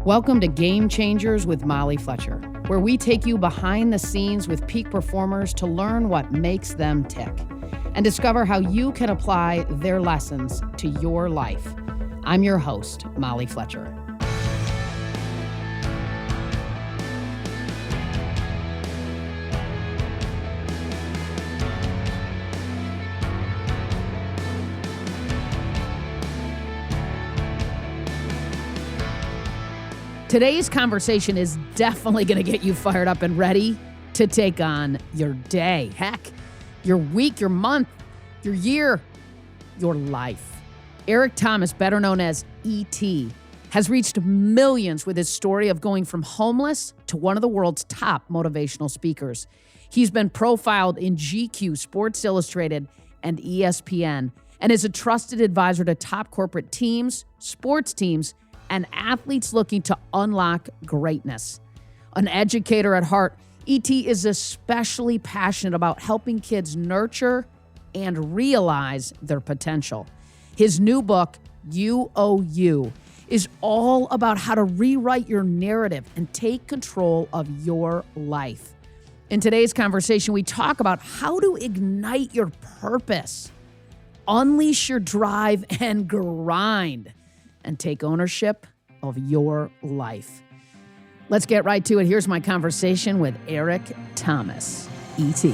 Welcome to Game Changers with Molly Fletcher, where we take you behind the scenes with peak performers to learn what makes them tick and discover how you can apply their lessons to your life. I'm your host, Molly Fletcher. Today's conversation is definitely going to get you fired up and ready to take on your day. Heck, your week, your month, your year, your life. Eric Thomas, better known as E.T., has reached millions with his story of going from homeless to one of the world's top motivational speakers. He's been profiled in GQ, Sports Illustrated, and ESPN, and is a trusted advisor to top corporate teams, sports teams, and athletes looking to unlock greatness. An educator at heart, E.T. is especially passionate about helping kids nurture and realize their potential. His new book, You Owe You, is all about how to rewrite your narrative and take control of your life. In today's conversation, we talk about how to ignite your purpose, unleash your drive and grind, and take ownership of your life. Let's get right to it. Here's my conversation with Eric Thomas, E.T.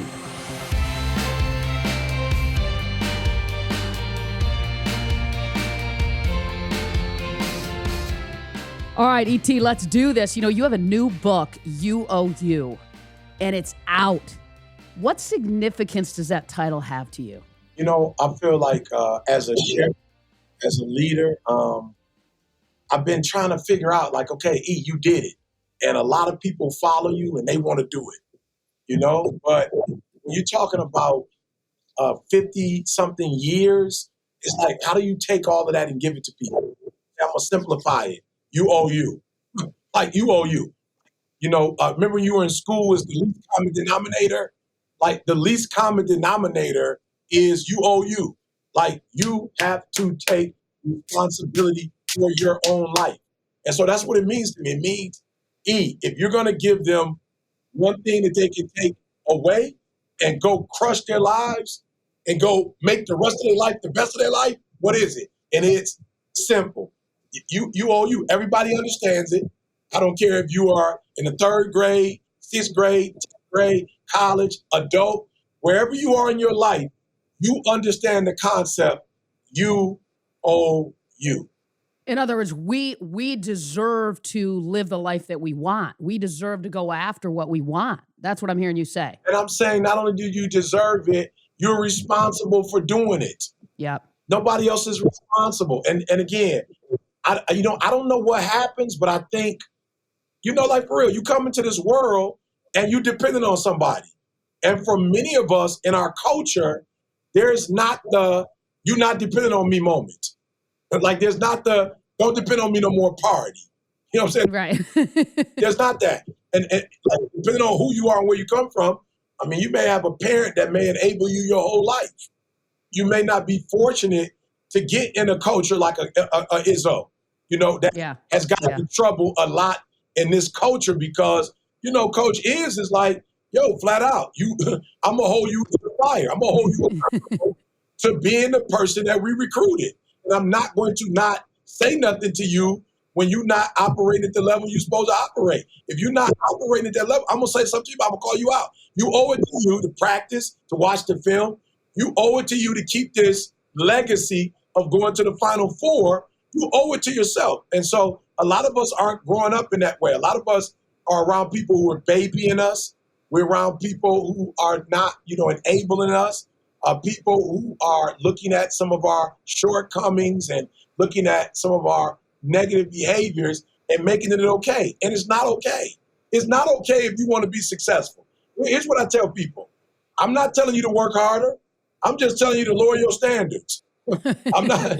All right, E.T., let's do this. You know, you have a new book, You Owe You, and it's out. What significance does that title have to you? You know, I feel like as a leader, I've been trying to figure out like, okay, E, you did it. And a lot of people follow you and they want to do it, you know? But when you're talking about 50 something years, it's like, how do you take all of that and give it to people? I'm going to simplify it. You owe you. Like, you owe you. You know, remember when you were in school was the least common denominator? Like, the least common denominator is you owe you. Like, you have to take responsibility for your own life. And so that's what it means to me. It means, E, if you're going to give them one thing that they can take away and go crush their lives and go make the rest of their life the best of their life, what is it? And it's simple. You owe you. Everybody understands it. I don't care if you are in the 3rd grade, 6th grade, 10th grade, college, adult, wherever you are in your life, you understand the concept, you owe you. In other words, we deserve to live the life that we want. We deserve to go after what we want. That's what I'm hearing you say. And I'm saying not only do you deserve it, you're responsible for doing it. Yep. Nobody else is responsible. And again, I don't know what happens, but I think, you know, like for real, you come into this world and you're dependent on somebody. And for many of us in our culture, there's not the "you're not dependent on me" moment. Like there's not the "don't depend on me no more" party. You know what I'm saying? Right. There's not that. And like, depending on who you are and where you come from, I mean, you may have a parent that may enable you your whole life. You may not be fortunate to get in a culture like a Izzo, you know, that has gotten in trouble a lot in this culture because, you know, Coach is like, yo, flat out, I'm going to hold you to the fire. I'm going to hold you accountable to being the person that we recruited. And I'm not going to not say nothing to you when you're not operating at the level you're supposed to operate. If you're not operating at that level, I'm going to say something to you, I'm going to call you out. You owe it to you to practice, to watch the film. You owe it to you to keep this legacy of going to the Final Four. You owe it to yourself. And so a lot of us aren't growing up in that way. A lot of us are around people who are babying us. We're around people who are not, you know, enabling us. People who are looking at some of our shortcomings and looking at some of our negative behaviors and making it okay. And it's not okay. It's not okay if you want to be successful. Here's what I tell people. I'm not telling you to work harder. I'm just telling you to lower your standards. I'm not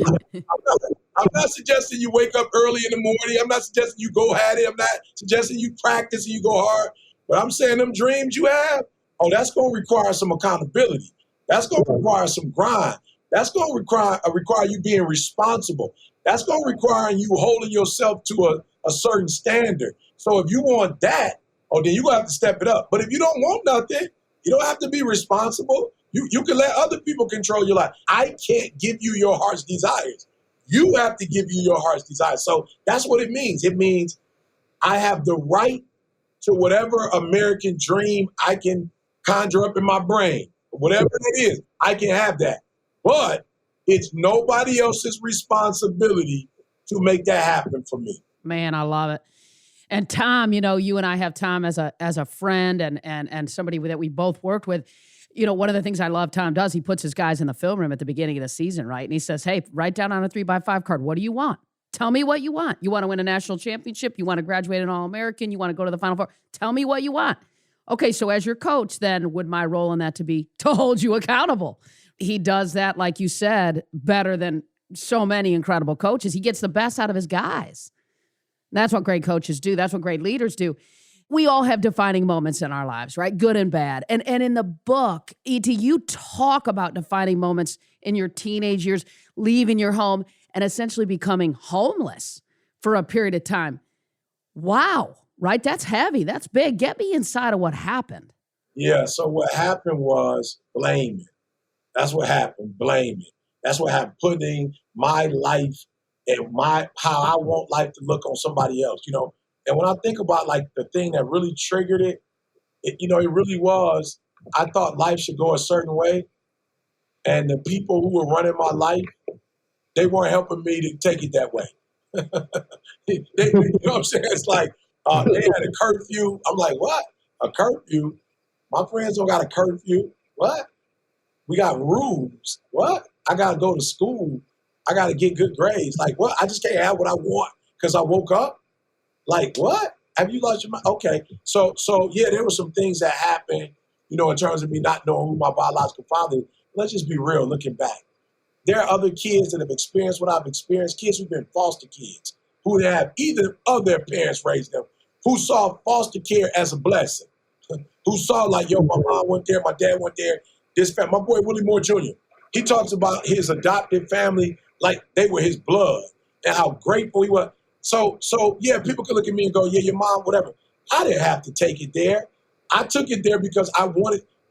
suggesting you wake up early in the morning. I'm not suggesting you go at it. I'm not suggesting you practice and you go hard. But I'm saying them dreams you have, that's going to require some accountability. That's going to require some grind. That's going to require you being responsible. That's going to require you holding yourself to a certain standard. So if you want that, oh, then you're going to have to step it up. But if you don't want nothing, you don't have to be responsible. You can let other people control your life. I can't give you your heart's desires. You have to give you your heart's desires. So that's what it means. It means I have the right to whatever American dream I can conjure up in my brain. Whatever it is, I can have that. But it's nobody else's responsibility to make that happen for me. Man, I love it. And Tom, you and I have Tom as a friend and somebody that we both worked with. One of the things I love Tom does, he puts his guys in the film room at the beginning of the season, right? And he says, hey, write down on a 3x5 card, what do you want? Tell me what you want. You want to win a national championship? You want to graduate an All-American? You want to go to the Final Four? Tell me what you want. Okay, so as your coach, then would my role in that to be to hold you accountable? He does that, like you said, better than so many incredible coaches. He gets the best out of his guys. That's what great coaches do. That's what great leaders do. We all have defining moments in our lives, right? Good and bad. And in the book, E.T., you talk about defining moments in your teenage years, leaving your home and essentially becoming homeless for a period of time. Wow, right? That's heavy. That's big. Get me inside of what happened. Yeah, so what happened was blaming. That's what happened, blaming. That's what happened, putting my life and how I want life to look on somebody else, And when I think about like the thing that really triggered it, it really was, I thought life should go a certain way. And the people who were running my life, they weren't helping me to take it that way. You know what I'm saying? It's like they had a curfew. I'm like, what? A curfew? My friends don't got a curfew. What? We got rules. What? I got to go to school. I got to get good grades. Like, what? I just can't have what I want because I woke up? Like, what? Have you lost your mind? Okay. So yeah, there were some things that happened, in terms of me not knowing who my biological father is. Let's just be real looking back. There are other kids that have experienced what I've experienced, kids who've been foster kids, who have either of their parents raised them, who saw foster care as a blessing, who saw like, yo, my mom went there, my dad went there, this family. My boy, Willie Moore Jr., he talks about his adopted family like they were his blood and how grateful he was. So yeah, people can look at me and go, yeah, your mom, whatever. I didn't have to take it there. I took it there because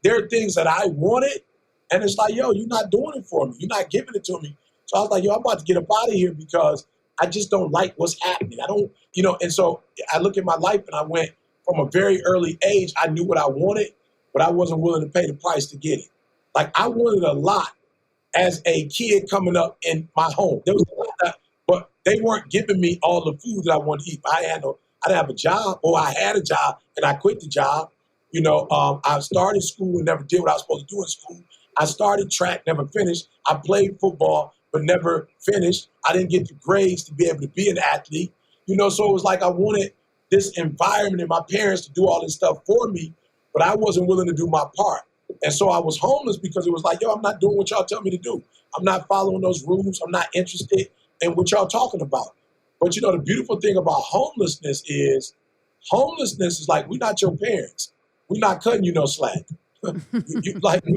there are things that I wanted. And it's like, yo, you're not doing it for me. You're not giving it to me. So I was like, yo, I'm about to get up out of here because I just don't like what's happening. I don't, and so I look at my life and I went from a very early age, I knew what I wanted, but I wasn't willing to pay the price to get it. Like I wanted a lot as a kid coming up in my home. There was a lot but they weren't giving me all the food that I wanted to eat. I didn't have a job, or I had a job and I quit the job. I started school and never did what I was supposed to do in school. I started track, never finished. I played football, but never finished. I didn't get the grades to be able to be an athlete. So it was like I wanted this environment and my parents to do all this stuff for me, but I wasn't willing to do my part. And so I was homeless because it was like, yo, I'm not doing what y'all tell me to do. I'm not following those rules. I'm not interested in what y'all talking about. But the beautiful thing about homelessness is like, we're not your parents. We're not cutting you no slack. We're not cutting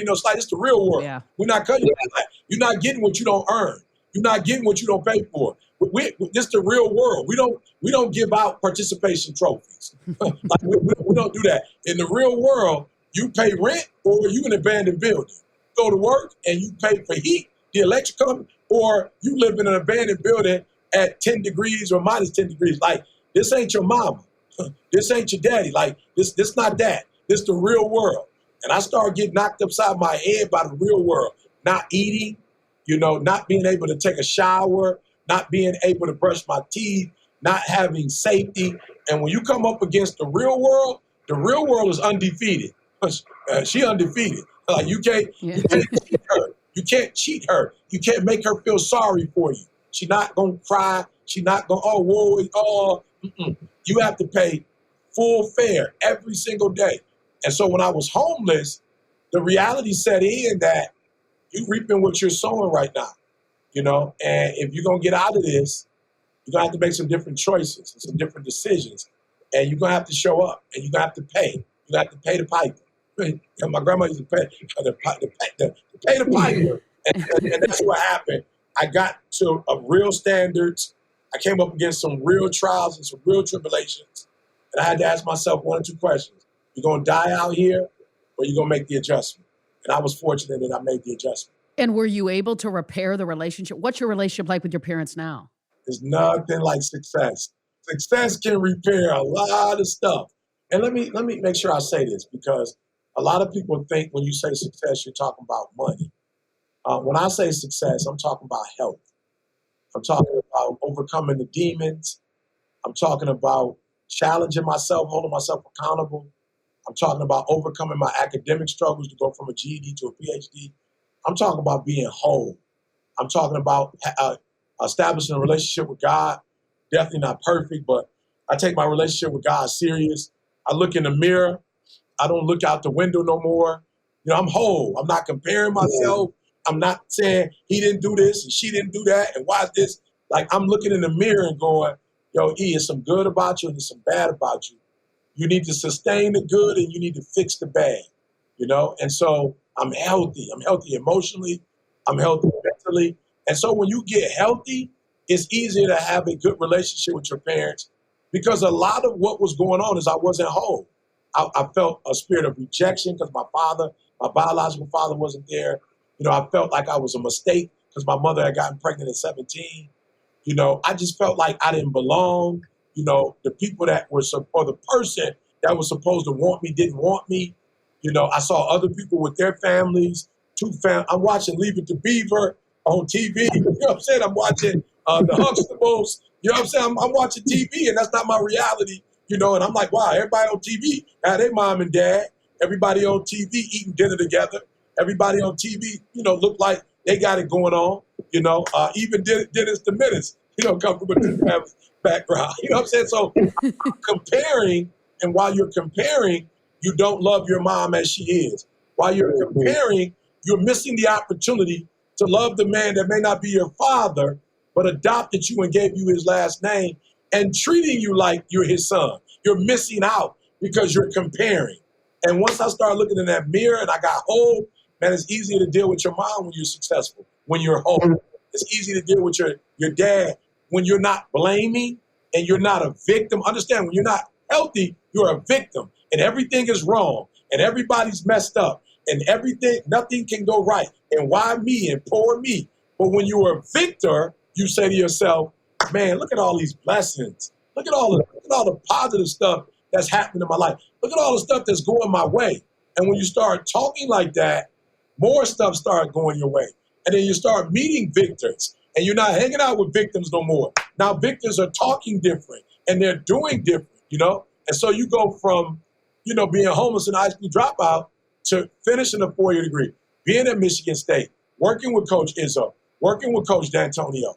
you no slack. It's the real world. Yeah. We're not cutting you no slack. You're not getting what you don't earn. You're not getting what you don't pay for. This the real world. We don't give out participation trophies. we don't do that. In the real world, you pay rent or you an abandoned building. You go to work and you pay for heat, the electric company, or you live in an abandoned building at 10 degrees or minus 10 degrees. Like, this ain't your mama. This ain't your daddy. Like, this not that. This the real world. And I started getting knocked upside my head by the real world. Not eating, not being able to take a shower, not being able to brush my teeth, not having safety. And when you come up against the real world is undefeated. She undefeated. Like, you can't cheat her. You can't cheat her. You can't make her feel sorry for you. She's not going to cry. She's not going, You have to pay full fare every single day. And so when I was homeless, the reality set in that you're reaping what you're sowing right now, and if you're going to get out of this, you're going to have to make some different choices and some different decisions, and you're going to have to show up, and you're going to have to pay. You're going to have to pay the piper. And my grandma used to pay the piper. And that's what happened. I got to a real standards I came up against some real trials and some real tribulations. And I had to ask myself one or two questions. You going to die out here or you going to make the adjustment? And I was fortunate that I made the adjustment. And were you able to repair the relationship? What's your relationship like with your parents now? There's nothing like success. Success can repair a lot of stuff. And let me make sure I say this, because a lot of people think when you say success, you're talking about money. When I say success, I'm talking about health. I'm talking about overcoming the demons. I'm talking about challenging myself, holding myself accountable. I'm talking about overcoming my academic struggles to go from a GED to a PhD. I'm talking about being whole. I'm talking about establishing a relationship with God. Definitely not perfect, but I take my relationship with God serious. I look in the mirror. I don't look out the window no more. I'm whole. I'm not comparing myself. I'm not saying he didn't do this and she didn't do that and why is this? Like, I'm looking in the mirror and going, yo, E, there's some good about you and there's some bad about you. You need to sustain the good and you need to fix the bad, And so I'm healthy. I'm healthy emotionally. I'm healthy mentally. And so when you get healthy, it's easier to have a good relationship with your parents, because a lot of what was going on is I wasn't whole. I felt a spirit of rejection because my biological father wasn't there. I felt like I was a mistake because my mother had gotten pregnant at 17. I just felt like I didn't belong. The people that were, or the person that was supposed to want me didn't want me. I saw other people with their families, I'm watching Leave It to Beaver on TV. You know what I'm saying? I'm watching the Huxtables. You know what I'm saying? I'm watching TV, and that's not my reality. And I'm like, wow, everybody on TV had their mom and dad. Everybody on TV eating dinner together. Everybody on TV, look like they got it going on. Even Dennis the Menace, come from a two-family background. You know what I'm saying? So comparing, and while you're comparing, you don't love your mom as she is. While you're comparing, you're missing the opportunity to love the man that may not be your father, but adopted you and gave you his last name and treating you like you're his son. You're missing out because you're comparing. And once I started looking in that mirror and I got whole, man, it's easier to deal with your mom when you're successful, when you're whole. It's easy to deal with your dad when you're not blaming and you're not a victim. Understand, when you're not healthy, you're a victim and everything is wrong and everybody's messed up and nothing can go right. And why me and poor me? But when you're a victor, you say to yourself, man, look at all these blessings. Look at all the positive stuff that's happening in my life. Look at all the stuff that's going my way. And when you start talking like that, more stuff starts going your way. And then you start meeting victors. And you're not hanging out with victims no more. Now victors are talking different and they're doing different, And so you go from, being homeless and high school dropout to finishing a 4-year degree, being at Michigan State, working with Coach Izzo, working with Coach D'Antonio,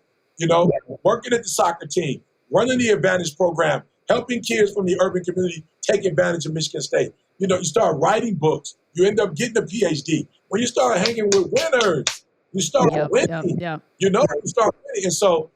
working at the soccer team, running the Advantage program, helping kids from the urban community take advantage of Michigan State. You start writing books. You end up getting a PhD. When you start hanging with winners, you start winning. You start winning. And so,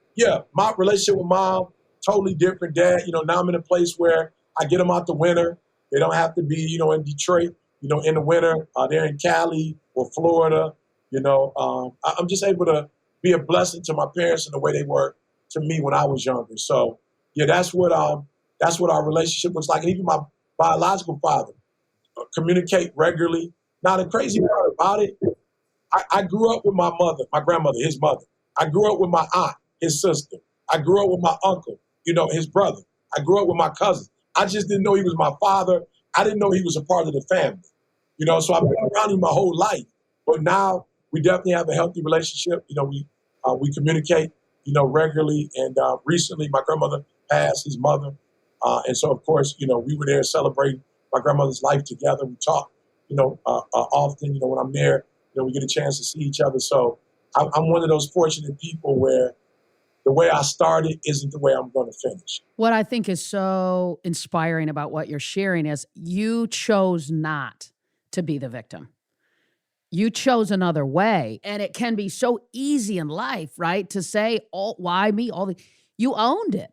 my relationship with mom, totally different. Dad, now I'm in a place where I get them out the winter. They don't have to be, in Detroit, in the winter. They're in Cali or Florida. I'm just able to be a blessing to my parents in the way they were to me when I was younger. So, that's what our relationship looks like. And even my biological father, communicate regularly. Now, the crazy part about it, I grew up with my mother, my grandmother, his mother. I grew up with my aunt, his sister. I grew up with my uncle, his brother. I grew up with my cousin. I just didn't know he was my father. I didn't know he was a part of the family. So I've been around him my whole life. But now we definitely have a healthy relationship. We communicate, regularly. And recently my grandmother passed, his mother. And so, of course, we were there celebrating my grandmother's life together. We talk, often, when I'm there, we get a chance to see each other. So I'm one of those fortunate people where the way I started isn't the way I'm going to finish. What I think is so inspiring about what you're sharing is you chose not to be the victim. You chose another way. And it can be so easy in life, right? To say, why me? You owned it.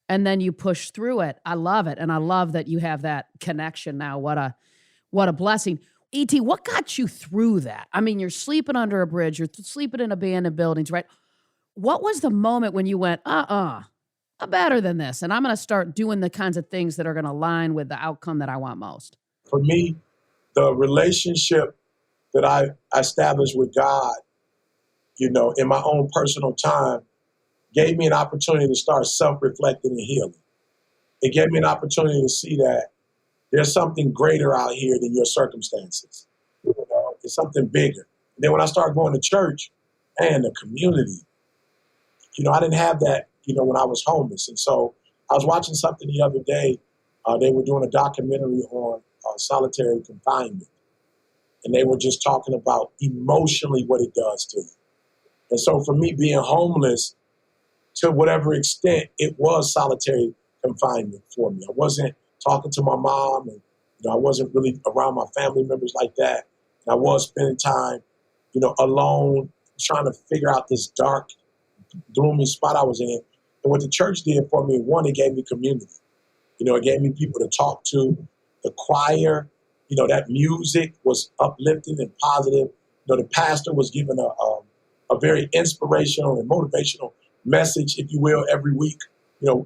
And then you push through it. I love it. And I love that you have that connection now. What a blessing. E.T., what got you through that? I mean, you're sleeping under a bridge. You're sleeping in abandoned buildings, right? What was the moment when you went, better than this. And I'm going to start doing the kinds of things that are going to align with the outcome that I want most. For me, the relationship that I established with God, in my own personal time, gave me an opportunity to start self-reflecting and healing. It gave me an opportunity to see that there's something greater out here than your circumstances. It's something bigger. And then when I started going to church, and the community, I didn't have that, when I was homeless. And so I was watching something the other day. They were doing a documentary on solitary confinement. And they were just talking about emotionally what it does to you. And so for me, being homeless, to whatever extent, it was solitary confinement for me. I wasn't talking to my mom, and I wasn't really around my family members like that. And I was spending time, alone, trying to figure out this dark, gloomy spot I was in. And what the church did for me, one, it gave me community. It gave me people to talk to. The choir, that music was uplifting and positive. The pastor was giving a very inspirational and motivational message, if you will, every week.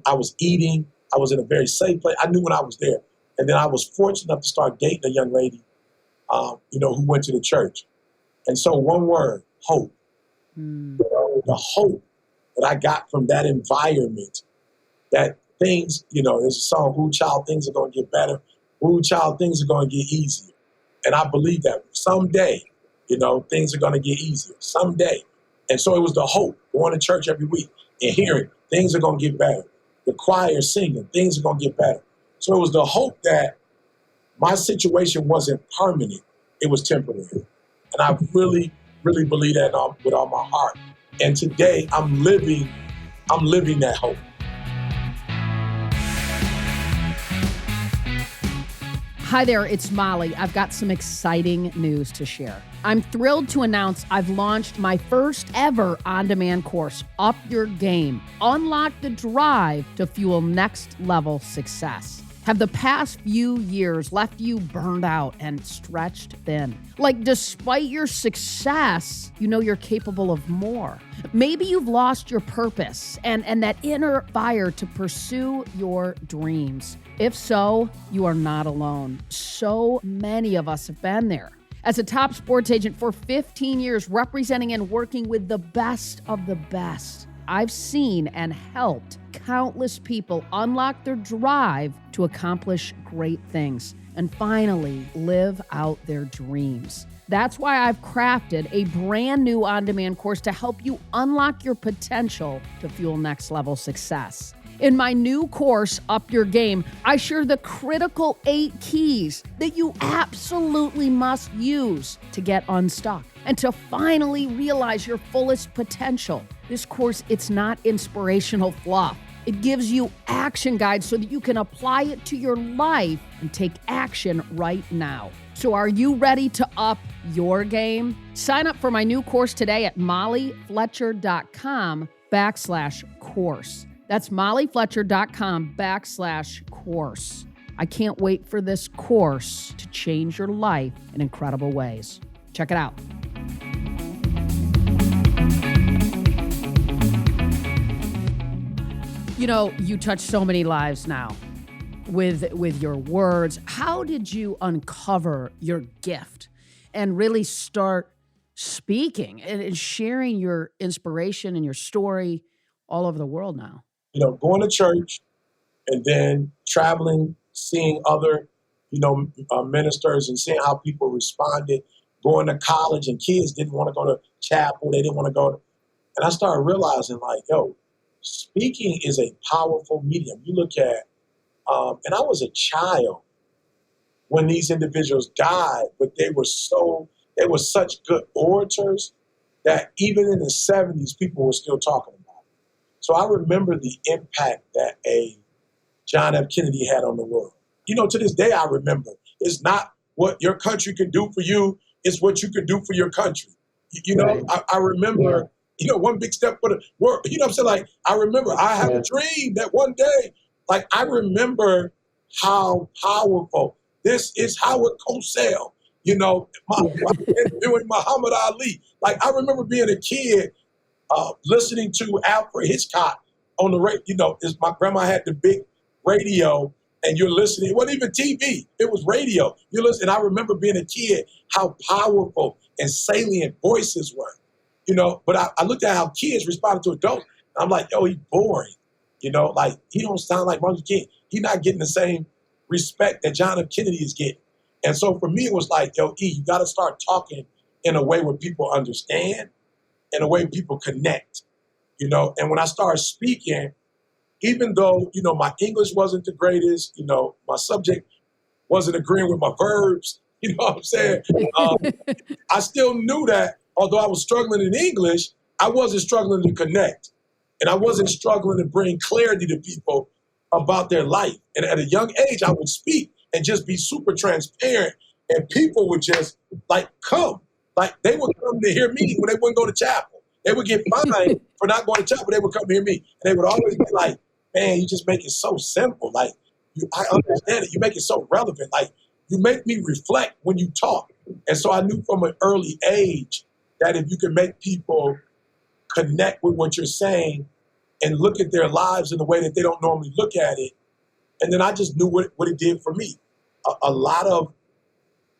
I was eating. I was in a very safe place. I knew when I was there. And then I was fortunate enough to start dating a young lady, who went to the church. And so one word, hope. The hope that I got from that environment, that things, there's a song, "Ooh, child, things are going to get better. Ooh, child, things are going to get easier." And I believe that someday, things are going to get easier. Someday. And so it was the hope, going to church every week and hearing things are going to get better. The choir singing, things are going to get better. So it was the hope that my situation wasn't permanent. It was temporary. And I really, really believe that with all my heart. And today I'm living that hope. Hi there, it's Molly. I've got some exciting news to share. I'm thrilled to announce I've launched my first ever on-demand course, Up Your Game. Unlock the drive to fuel next level success. Have the past few years left you burned out and stretched thin? Like, despite your success, you're capable of more. Maybe you've lost your purpose and that inner fire to pursue your dreams. If so, you are not alone. So many of us have been there. As a top sports agent for 15 years, representing and working with the best of the best, I've seen and helped countless people unlock their drive to accomplish great things and finally live out their dreams. That's why I've crafted a brand new on-demand course to help you unlock your potential to fuel next level success. In my new course, Up Your Game, I share the critical 8 keys that you absolutely must use to get unstuck and to finally realize your fullest potential. This course, it's not inspirational fluff. It gives you action guides so that you can apply it to your life and take action right now. So are you ready to up your game? Sign up for my new course today at mollyfletcher.com/course. That's mollyfletcher.com/course. I can't wait for this course to change your life in incredible ways. Check it out. You touch so many lives now with your words. How did you uncover your gift and really start speaking and sharing your inspiration and your story all over the world now? Going to church and then traveling, seeing other, ministers and seeing how people responded, going to college and kids didn't want to go to chapel. They didn't want to go. And I started realizing speaking is a powerful medium. You look at, and I was a child when these individuals died, but they were such good orators that even in the 70s, people were still talking about it. So I remember the impact that a John F. Kennedy had on the world. To this day, I remember it's not what your country can do for you, it's what you can do for your country. Right. I remember, one big step for the world. What I'm saying? I remember I have a dream that one day, I remember how powerful this is, Howard Cosell, doing Muhammad Ali. I remember being a kid listening to Alfred Hitchcock on the radio. My grandma had the big radio, and you're listening. It wasn't even TV. It was radio. You listen. And I remember being a kid, how powerful and salient voices were. But I looked at how kids responded to adults. I'm like, yo, he's boring. Like he don't sound like Martin Luther King. He's not getting the same respect that John F. Kennedy is getting. And so for me, it was like, yo, you got to start talking in a way where people understand, in a way people connect. And when I started speaking, even though, my English wasn't the greatest, my subject wasn't agreeing with my verbs, you know what I'm saying? I still knew that although I was struggling in English, I wasn't struggling to connect. And I wasn't struggling to bring clarity to people about their life. And at a young age, I would speak and just be super transparent. And people would just come. Like they would come to hear me when they wouldn't go to chapel. They would get fined for not going to chapel. They would come hear me. And they would always be like, man, you just make it so simple. Like, I understand it. You make it so relevant. Like, you make me reflect when you talk. And so I knew from an early age that if you can make people connect with what you're saying and look at their lives in a way that they don't normally look at it, and then I just knew what it did for me. A lot of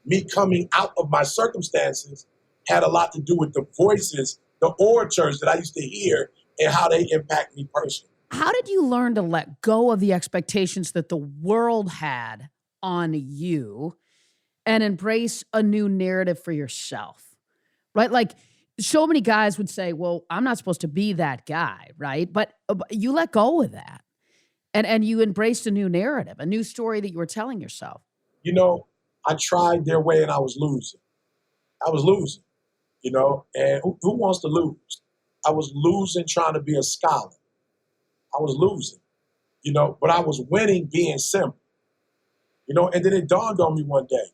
me coming out of my circumstances had a lot to do with the voices, the orators that I used to hear and how they impact me personally. How did you learn to let go of the expectations that the world had on you and embrace a new narrative for yourself, right? Like so many guys would say, well, I'm not supposed to be that guy, right? But you let go of that and you embraced a new narrative, a new story that you were telling yourself. I tried their way and I was losing. And who wants to lose? I was losing trying to be a scholar. I was losing, but I was winning being simple, and then it dawned on me one day,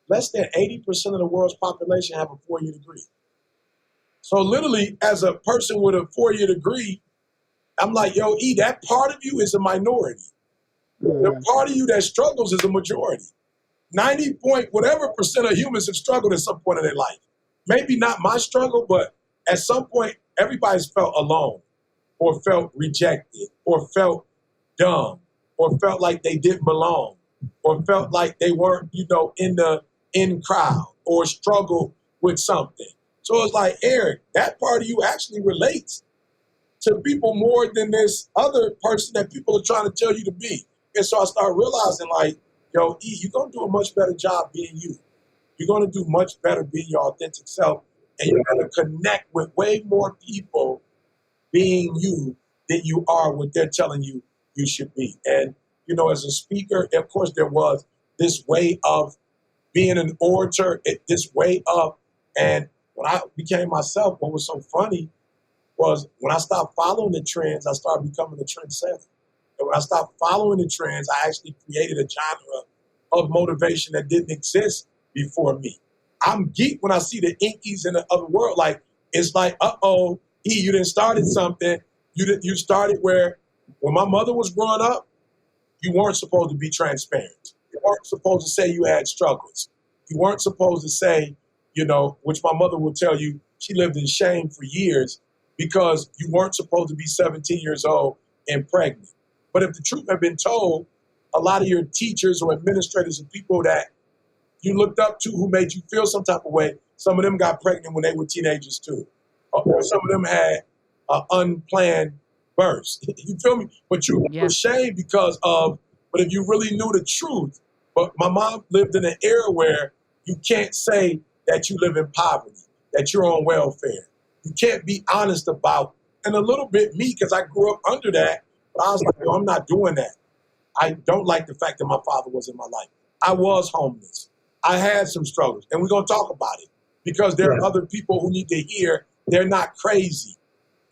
less than 80% of the world's population have a 4-year degree. So literally, as a person with a 4-year degree, I'm like, yo, that part of you is a minority. The part of you that struggles is a majority. 90 point whatever percent of humans have struggled at some point in their life. Maybe not my struggle, but at some point, everybody's felt alone or felt rejected or felt dumb or felt like they didn't belong or felt like they weren't, in the in crowd or struggled with something. So it's like, Eric, that part of you actually relates to people more than this other person that people are trying to tell you to be. And so I started realizing like, yo, you're going to do a much better job being you. You're going to do much better being your authentic self. And you're going to connect with way more people being you than you are what they're telling you you should be. And, as a speaker, of course, there was this way of being an orator, this way of, and when I became myself, what was so funny was when I stopped following the trends, I started becoming a trendsetter. And when I stopped following the trends, I actually created a genre of motivation that didn't exist before me. I'm geeked when I see the Inkies in the other world. Like, it's like, you done started something. You started where, when my mother was growing up, you weren't supposed to be transparent. You weren't supposed to say you had struggles. You weren't supposed to say, which my mother will tell you, she lived in shame for years because you weren't supposed to be 17 years old and pregnant. But if the truth had been told, a lot of your teachers or administrators and people that you looked up to who made you feel some type of way, some of them got pregnant when they were teenagers too. Or some of them had unplanned births. You feel me? But you were ashamed because of, but if you really knew the truth, but my mom lived in an era where you can't say that you live in poverty, that you're on welfare. You can't be honest about, and a little bit me, because I grew up under that, but I was like, I'm not doing that. I don't like the fact that my father was in my life. I was homeless. I had some struggles, and we're going to talk about it because there are other people who need to hear they're not crazy,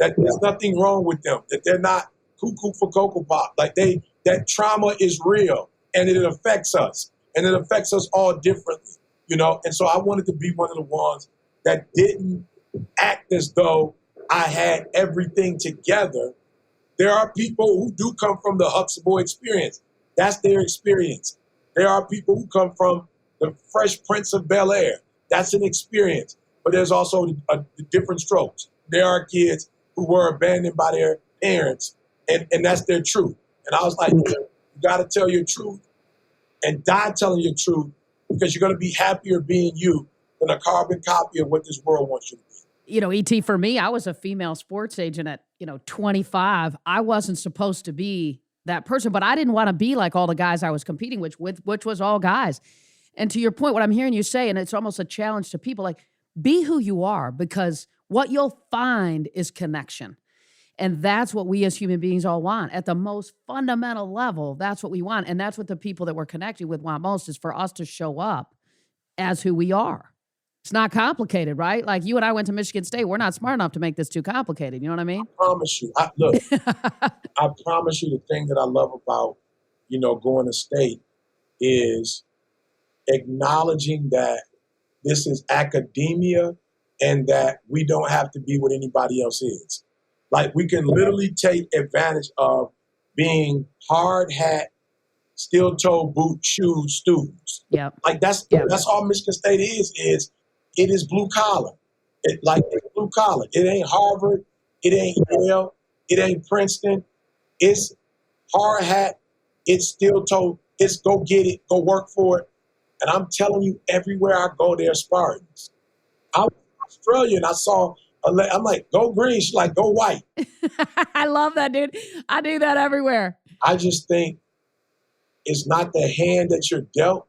that there's nothing wrong with them, that they're not cuckoo for Cocoa Pop. Like that trauma is real, and it affects us, and it affects us all differently, And so I wanted to be one of the ones that didn't act as though I had everything together. There are people who do come from the Huxtable experience. That's their experience. There are people who come from the Fresh Prince of Bel-Air. That's an experience. But there's also the different strokes. There are kids who were abandoned by their parents And that's their truth. And I was like, you got to tell your truth and die telling your truth, because you're going to be happier being you than a carbon copy of what this world wants you to be. You know, ET, for me, I was a female sports agent at, 25. I wasn't supposed to be that person, but I didn't want to be like all the guys I was competing with, which was all guys. And to your point, what I'm hearing you say, and it's almost a challenge to people, like, be who you are, because what you'll find is connection. And that's what we as human beings all want. At the most fundamental level, that's what we want. And that's what the people that we're connected with want most, is for us to show up as who we are. It's not complicated, right? Like, you and I went to Michigan State. We're not smart enough to make this too complicated. You know what I mean? I promise you. Look, I promise you, the thing that I love about, going to state is acknowledging that this is academia and that we don't have to be what anybody else is. Like, we can literally take advantage of being hard hat, steel toe boot shoe students. Yep. Like, that's all Michigan State is it is blue collar. It's blue collar. It ain't Harvard. It ain't Yale. It ain't Princeton. It's hard hat. It's steel toe. It's go get it. Go work for it. And I'm telling you, everywhere I go, they're Spartans. I was in Australia and I saw, I'm like, go green. She's like, go white. I love that, dude. I do that everywhere. I just think it's not the hand that you're dealt,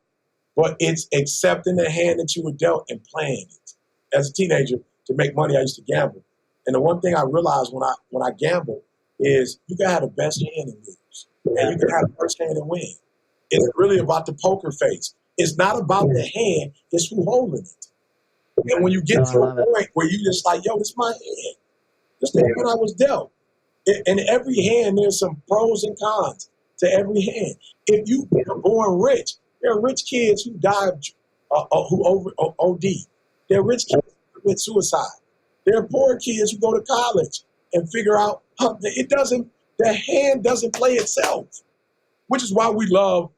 but it's accepting the hand that you were dealt and playing it. As a teenager, to make money, I used to gamble. And the one thing I realized when I gamble is you can have the best hand and lose. And you can have the worst hand and win. It's really about the poker face. It's not about the hand, it's who holding it. And when you get to a point where you just like, yo, this is my hand. This is the hand I was dealt. In every hand, there's some pros and cons to every hand. If you were born rich, there are rich kids who die who over OD. There are rich kids who commit suicide. There are poor kids who go to college and figure out the hand doesn't play itself, which is why we love,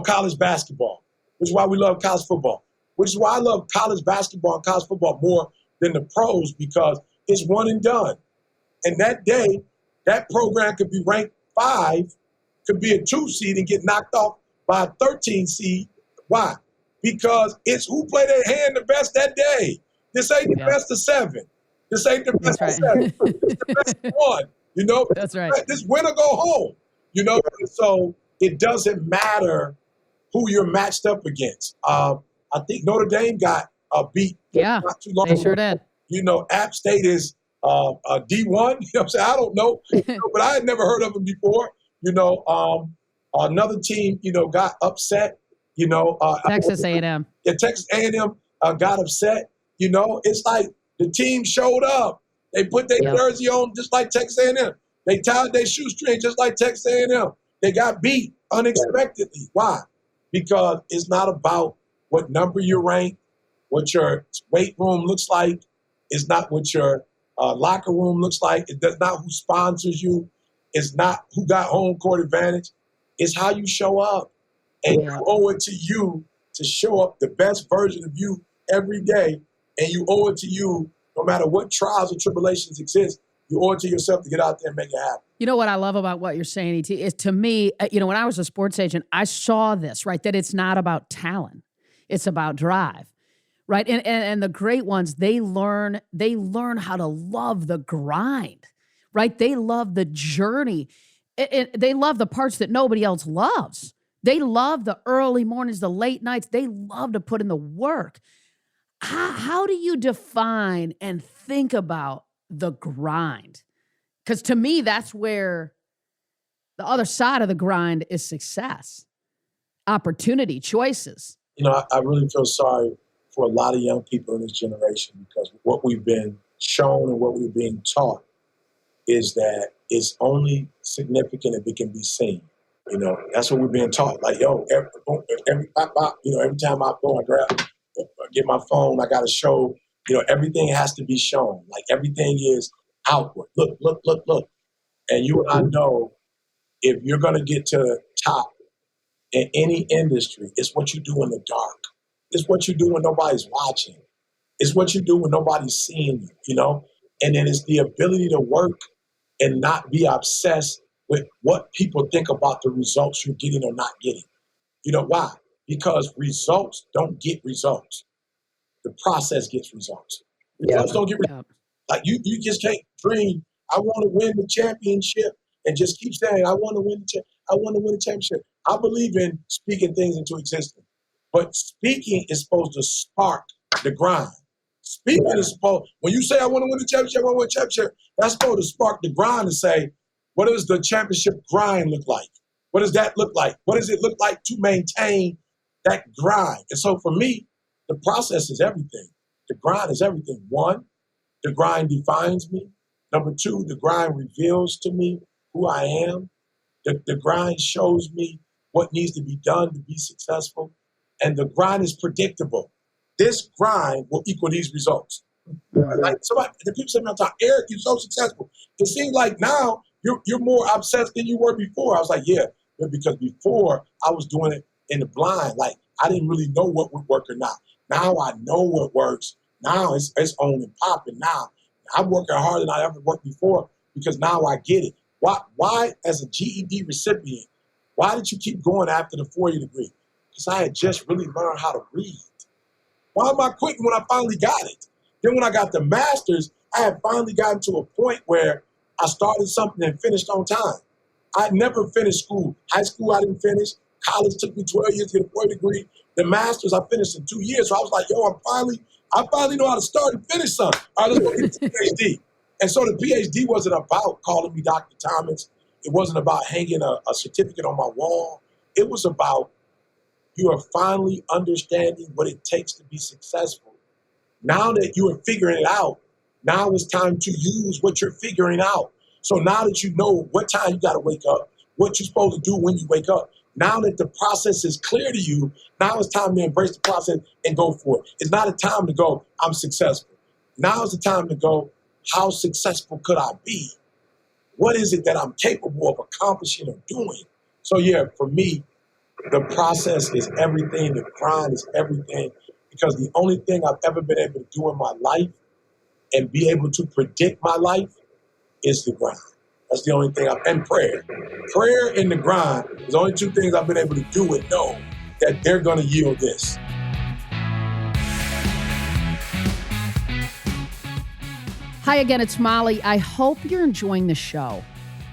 college basketball, which is why we love college football, which is why I love college basketball and college football more than the pros, because it's one and done. And that day, that program could be ranked 5, could be a 2 seed and get knocked off by a 13 seed. Why? Because it's who played their hand the best that day. This ain't the best of 7. This ain't the best of 7. It's the best of 1. That's right. This win or go home. So it doesn't matter who you're matched up against. I think Notre Dame got beat not too long ago. They sure did. App State is a D1. You know what I'm saying? I don't know, but I had never heard of them before. Another team, got upset. Texas A&M. Yeah, Texas A&M got upset. It's like the team showed up. They put their jersey on just like Texas A&M. They tied their shoestring just like Texas A&M. They got beat unexpectedly. Why? Because it's not about what number you're ranked, what your weight room looks like. It's not what your locker room looks like. It's not who sponsors you. It's not who got home court advantage. It's how you show up. And you owe it to you to show up the best version of you every day. And you owe it to you, no matter what trials or tribulations exist, you owe it to yourself to get out there and make it happen. You know what I love about what you're saying, ET, is, to me, when I was a sports agent, I saw this, right, that it's not about talent. It's about drive, right? And the great ones, they learn how to love the grind, right? They love the journey. They love the parts that nobody else loves. They love the early mornings, the late nights. They love to put in the work. How do you define and think about the grind? Because to me, that's where the other side of the grind is success, opportunity, choices. I really feel sorry for a lot of young people in this generation, because what we've been shown and what we're being taught is that it's only significant if it can be seen. That's what we're being taught. Like, every time I go and get my phone, I got to show, everything has to be shown. Like, everything is outward. Look. And you and I know, if you're going to get to the top in any industry, it's what you do in the dark. It's what you do when nobody's watching. It's what you do when nobody's seeing you, And then it's the ability to work and not be obsessed with what people think about the results you're getting or not getting. You know why? Because results don't get results. The process gets results. Results don't get results. Like you just can't dream, I want to win the championship and just keep saying, I want to win the championship. I believe in speaking things into existence. But speaking is supposed to spark the grind. Speaking is supposed, when you say I want to win the championship, I want to win the championship, that's supposed to spark the grind and say, what does the championship grind look like? What does that look like? What does it look like to maintain that grind? And so for me, the process is everything. The grind is everything. One, the grind defines me. Number two, the grind reveals to me who I am. The grind shows me what needs to be done to be successful. And the grind is predictable. This grind will equal these results. Like somebody, the people say, "Man, Eric, you're so successful." It seems like now you're more obsessed than you were before. I was like, yeah, because before I was doing it in the blind. Like I didn't really know what would work or not. Now I know what works. Now it's on and popping. Now I'm working harder than I ever worked before because now I get it. Why as a GED recipient, why did you keep going after the 4-year degree? Because I had just really learned how to read. Why am I quitting when I finally got it? Then when I got the master's, I had finally gotten to a point where I started something and finished on time. I never finished school. High school, I didn't finish. College took me 12 years to get a 4-year degree. The master's, I finished in 2 years. So I was like, yo, I finally know how to start and finish something. All right, let's go get the PhD. And so the PhD wasn't about calling me Dr. Thomas. It wasn't about hanging a certificate on my wall. It was about you are finally understanding what it takes to be successful. Now that you are figuring it out, now it's time to use what you're figuring out. So now that you know what time you got to wake up, what you're supposed to do when you wake up, now that the process is clear to you, now it's time to embrace the process and go for it. It's not a time to go, I'm successful. Now is the time to go, how successful could I be? What is it that I'm capable of accomplishing or doing? So yeah, for me, the process is everything. The grind is everything. Because the only thing I've ever been able to do in my life and be able to predict my life is the grind. That's the only thing and prayer. Prayer and the grind is the only two things I've been able to do and know that they're going to yield this. Hi again, it's Molly. I hope you're enjoying the show.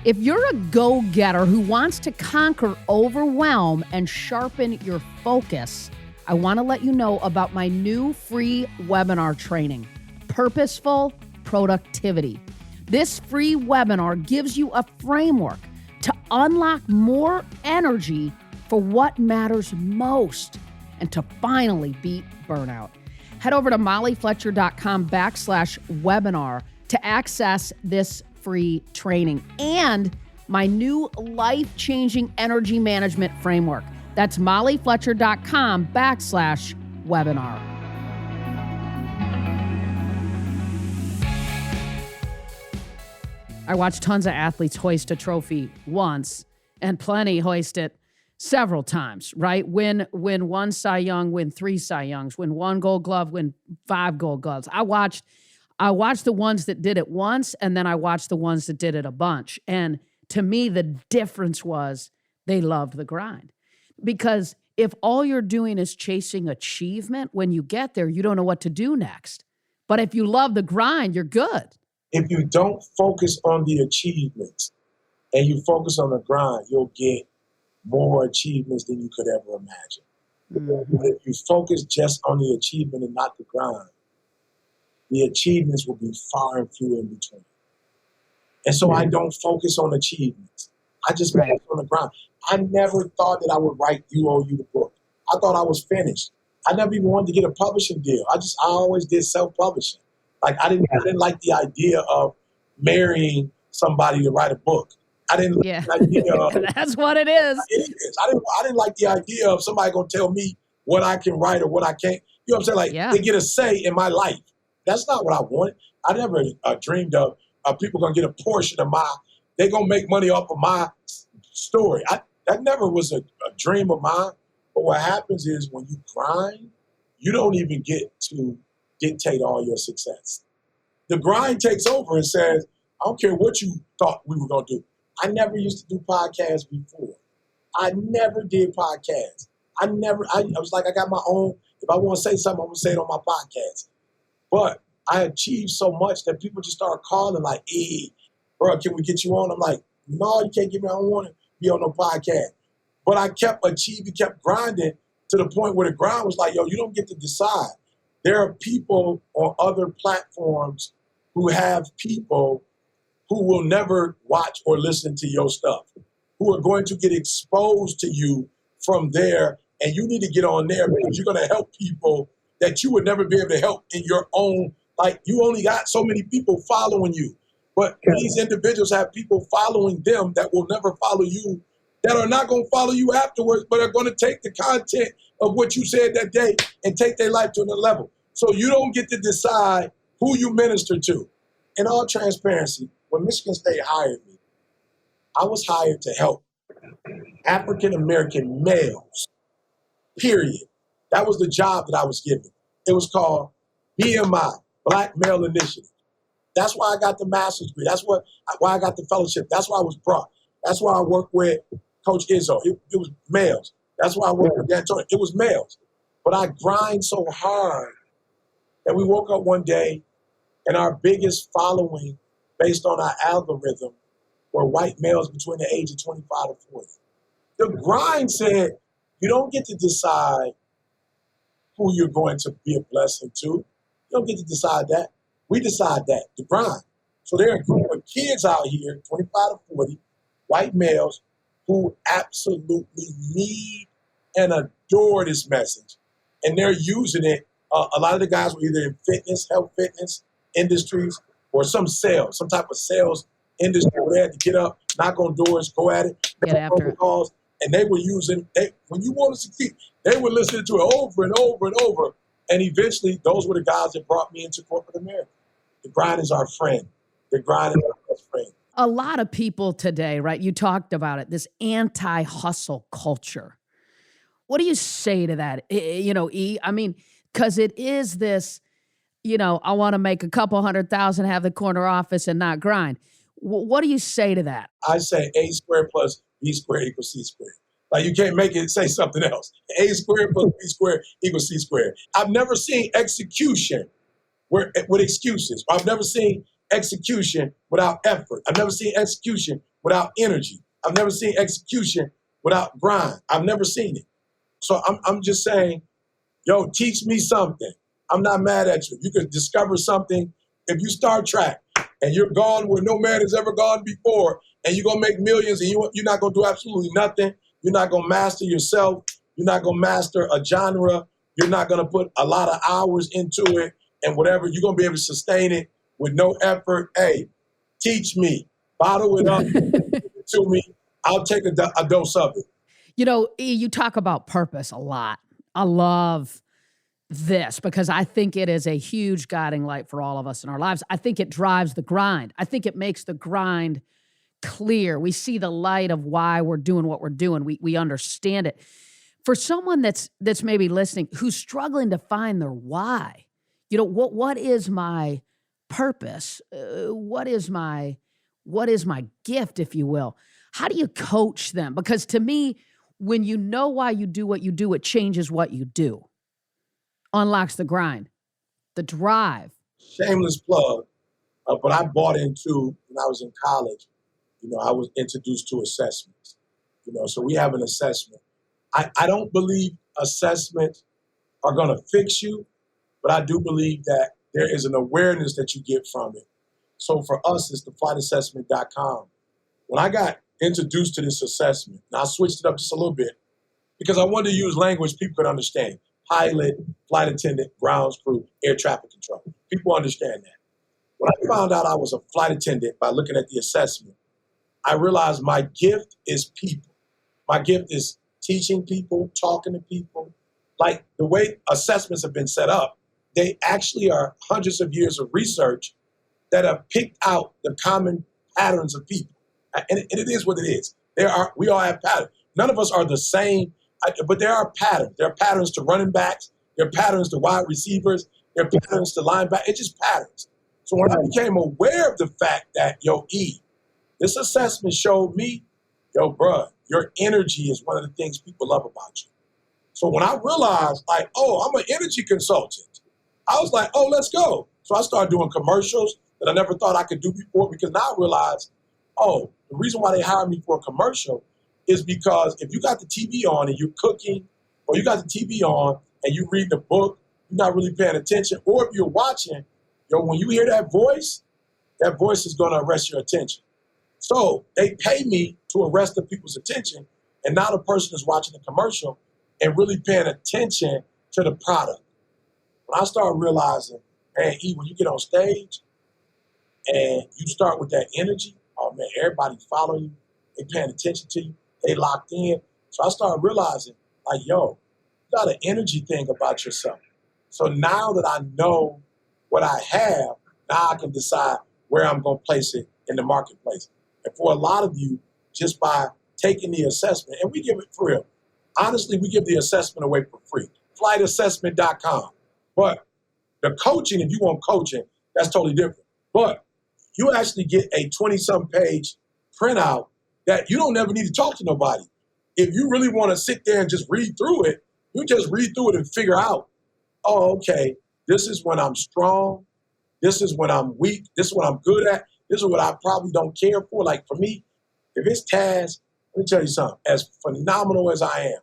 If you're a go-getter who wants to conquer overwhelm and sharpen your focus, I want to let you know about my new free webinar training, Purposeful Productivity. This free webinar gives you a framework to unlock more energy for what matters most and to finally beat burnout. Head over to mollyfletcher.com/webinar to access this free training and my new life-changing energy management framework. That's mollyfletcher.com/webinar. I watched tons of athletes hoist a trophy once and plenty hoist it several times, right? Win one Cy Young, win 3 Cy Youngs, win 1 Gold Glove, win 5 Gold Gloves. I watched the ones that did it once, and then I watched the ones that did it a bunch. And to me, the difference was they loved the grind. Because if all you're doing is chasing achievement, when you get there, you don't know what to do next. But if you love the grind, you're good. If you don't focus on the achievements and you focus on the grind, you'll get more achievements than you could ever imagine. Mm-hmm. But if you focus just on the achievement and not the grind, the achievements will be far and few in between. And so I don't focus on achievements. I just focus on the grind. I never thought that I would write You Owe You the book. I thought I was finished. I never even wanted to get a publishing deal. I always did self-publishing. Like I didn't like the idea of marrying somebody to write a book. I didn't like the idea of that's what it is. It is. I didn't like the idea of somebody gonna tell me what I can write or what I can't. You know what I'm saying? Like they get a say in my life. That's not what I wanted. I never dreamed of people gonna get a portion of they're gonna make money off of my story. That never was a dream of mine. But what happens is when you grind, you don't even get to dictate all your success. The grind takes over and says, I don't care what you thought we were gonna do. I never used to do podcasts before. I never did podcasts. I was like, I got my own. If I want to say something, I'm going to say it on my podcast. But I achieved so much that people just started calling like, hey, bro, can we get you on? I'm like, no, you can't get me. I don't want to be on no podcast. But I kept achieving, kept grinding to the point where the grind was like, yo, you don't get to decide. There are people on other platforms who have people who will never watch or listen to your stuff, who are going to get exposed to you from there. And you need to get on there because you're going to help people that you would never be able to help in your own. Like, you only got so many people following you. But these individuals have people following them that will never follow you, that are not going to follow you afterwards, but are going to take the content of what you said that day and take their life to another level. So you don't get to decide who you minister to. In all transparency, when Michigan State hired me, I was hired to help African-American males, period. That was the job that I was given. It was called BMI, Black Male Initiative. That's why I got the master's degree. That's why I got the fellowship. That's why I was brought. That's why I worked with Coach Izzo. It was males. That's why I worked with D'Antoni. It was males. But I grind so hard that we woke up one day and our biggest following based on our algorithm were white males between the age of 25 to 40. The grind said, you don't get to decide who you're going to be a blessing to. You don't get to decide that. We decide that, the grind. So there are a group of kids out here, 25 to 40, white males, who absolutely need and adore this message. And they're using it. A lot of the guys were either in fitness, health fitness industries, or some sales, some type of sales industry where they had to get up, knock on doors, go at it, Get after it. calls. And they were using, when you want to succeed, they were listening to it over and over and over. And eventually, those were the guys that brought me into corporate America. The grind is our friend. The grind is our best friend. A lot of people today, right? You talked about it, this anti-hustle culture. What do you say to that? E? I mean, because it is this, I want to make a couple 100,000, have the corner office and not grind. What do you say to that? I say A squared plus B squared equals C squared. Like, you can't make it say something else. A squared plus B squared equals C squared. I've never seen execution with excuses. I've never seen execution without effort. I've never seen execution without energy. I've never seen execution without grind. I've never seen it. So I'm just saying, yo, teach me something. I'm not mad at you. You can discover something. If you start track and you're gone where no man has ever gone before, and you're going to make millions and you're not going to do absolutely nothing, you're not going to master yourself, you're not going to master a genre, you're not going to put a lot of hours into it, and whatever, you're going to be able to sustain it with no effort. Hey, teach me. Bottle it up to me. I'll take a dose of it. E, you talk about purpose a lot. I love this because I think it is a huge guiding light for all of us in our lives. I think it drives the grind. I think it makes the grind clear. We see the light of why we're doing what we're doing. We understand it. For someone that's maybe listening who's struggling to find their why, what is my purpose? What is my gift, if you will? How do you coach them? Because to me, when you know why you do what you do, it changes what you do. Unlocks the grind, the drive. Shameless plug, but I bought into, when I was in college, I was introduced to assessments. So we have an assessment. I don't believe assessments are going to fix you, but I do believe that there is an awareness that you get from it. So for us, it's theflightassessment.com. When I got introduced to this assessment, and I switched it up just a little bit because I wanted to use language people could understand. Pilot, flight attendant, grounds crew, air traffic control. People understand that. When I found out I was a flight attendant by looking at the assessment, I realized my gift is people. My gift is teaching people, talking to people. Like, the way assessments have been set up, they actually are hundreds of years of research that have picked out the common patterns of people. And it is what it is. We all have patterns. None of us are the same, but there are patterns. There are patterns to running backs. There are patterns to wide receivers. There are patterns to linebackers. It's just patterns. So when I became aware of the fact that, This assessment showed me, yo, bruh, your energy is one of the things people love about you. So when I realized, like, oh, I'm an energy consultant, I was like, oh, let's go. So I started doing commercials that I never thought I could do before, because now I realized, oh, the reason why they hired me for a commercial is because if you got the TV on and you're cooking, or you got the TV on and you reading a book, you're not really paying attention, or if you're watching, when you hear that voice is going to arrest your attention. So they pay me to arrest the people's attention, and now the person is watching the commercial and really paying attention to the product. When I started realizing, man, when you get on stage and you start with that energy, oh man, everybody follow you, they paying attention to you, they locked in. So I started realizing, like, yo, you got an energy thing about yourself. So now that I know what I have, now I can decide where I'm going to place it in the marketplace. And for a lot of you, just by taking the assessment, and we give it for real, honestly, we give the assessment away for free, flightassessment.com. But the coaching, if you want coaching, that's totally different. But you actually get a 20-some page printout that you don't ever need to talk to nobody. If you really want to sit there and just read through it, you just read through it and figure out, oh, okay, this is when I'm strong. This is when I'm weak. This is what I'm good at. This is what I probably don't care for. Like for me, if it's tasks, let me tell you something, as phenomenal as I am,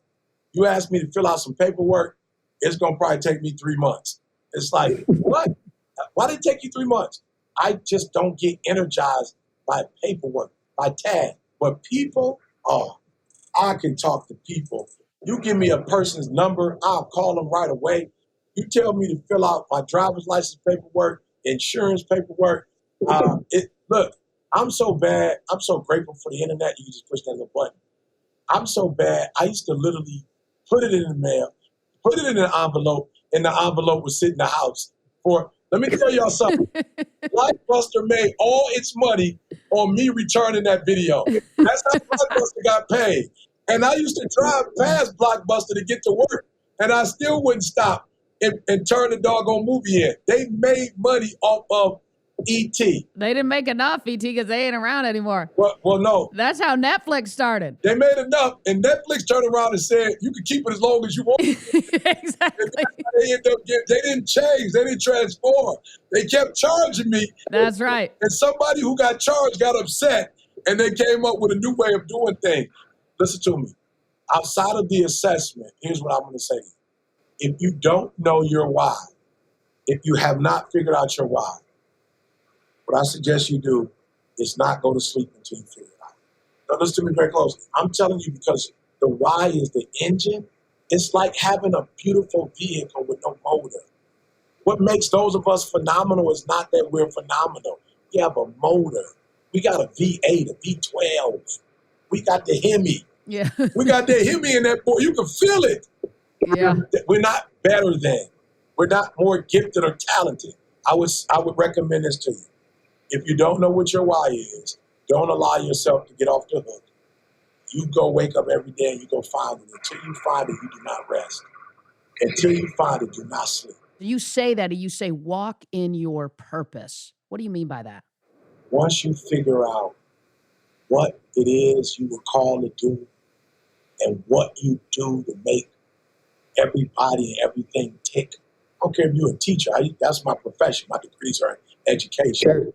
you ask me to fill out some paperwork, it's going to probably take me 3 months. It's like, what? Why did it take you 3 months? I just don't get energized by paperwork, by tasks. But people, oh, I can talk to people. You give me a person's number, I'll call them right away. You tell me to fill out my driver's license paperwork, insurance paperwork. Look, I'm so bad. I'm so grateful for the internet. You can just push that little button. I'm so bad. I used to literally put it in the mail, put it in an envelope, and the envelope would sit in the house. Let me tell y'all something. Blockbuster made all its money on me returning that video. That's how Blockbuster got paid. And I used to drive past Blockbuster to get to work, and I still wouldn't stop and turn the doggone movie in. They made money off of E.T. They didn't make enough, E.T., because they ain't around anymore. Well, no. That's how Netflix started. They made enough, and Netflix turned around and said, you can keep it as long as you want. Exactly. They didn't change. They didn't transform. They kept charging me. That's right. And somebody who got charged got upset, and they came up with a new way of doing things. Listen to me. Outside of the assessment, here's what I'm going to say to you. If you don't know your why, if you have not figured out your why, what I suggest you do is not go to sleep until you figure it out. Now listen to me very closely. I'm telling you, because the why is the engine. It's like having a beautiful vehicle with no motor. What makes those of us phenomenal is not that we're phenomenal. We have a motor. We got a V8, a V12. We got the Hemi. Yeah. We got the Hemi in that boy. You can feel it. Yeah. We're not better than. We're not more gifted or talented. I would recommend this to you. If you don't know what your why is, don't allow yourself to get off the hook. You go wake up every day and you go find it. Until you find it, you do not rest. Until you find it, do not sleep. You say that, you say walk in your purpose. What do you mean by that? Once you figure out what it is you were called to do and what you do to make everybody and everything tick. I don't care if you're a teacher. That's my profession. My degrees are in education. Sure.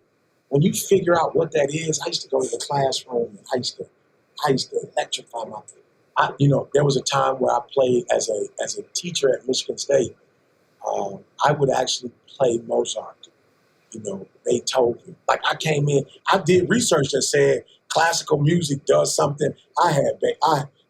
When you figure out what that is, I used to go to the classroom and I used to electrify there was a time where I played as a teacher at Michigan State. I would actually play Mozart, Beethoven. Like I came in, I did research that said classical music does something.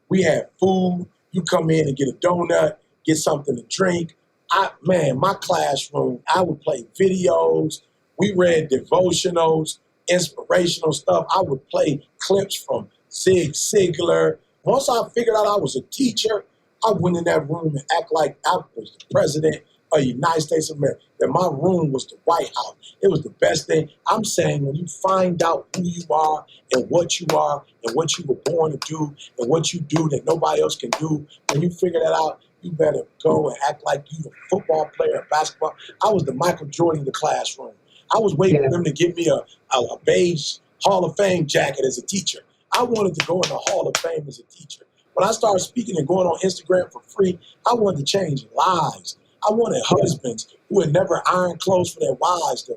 We had food. You come in and get a donut, get something to drink. My classroom, I would play videos. We read devotionals, inspirational stuff. I would play clips from Zig Ziglar. Once I figured out I was a teacher, I went in that room and act like I was the president of the United States of America. That my room was the White House. It was the best thing. I'm saying when you find out who you are and what you were born to do and what you do that nobody else can do, when you figure that out, you better go and act like you the football player or basketball. I was the Michael Jordan of the classroom. I was waiting for them to give me a beige Hall of Fame jacket as a teacher. I wanted to go in the Hall of Fame as a teacher. When I started speaking and going on Instagram for free, I wanted to change lives. I wanted husbands who had never ironed clothes for their wives,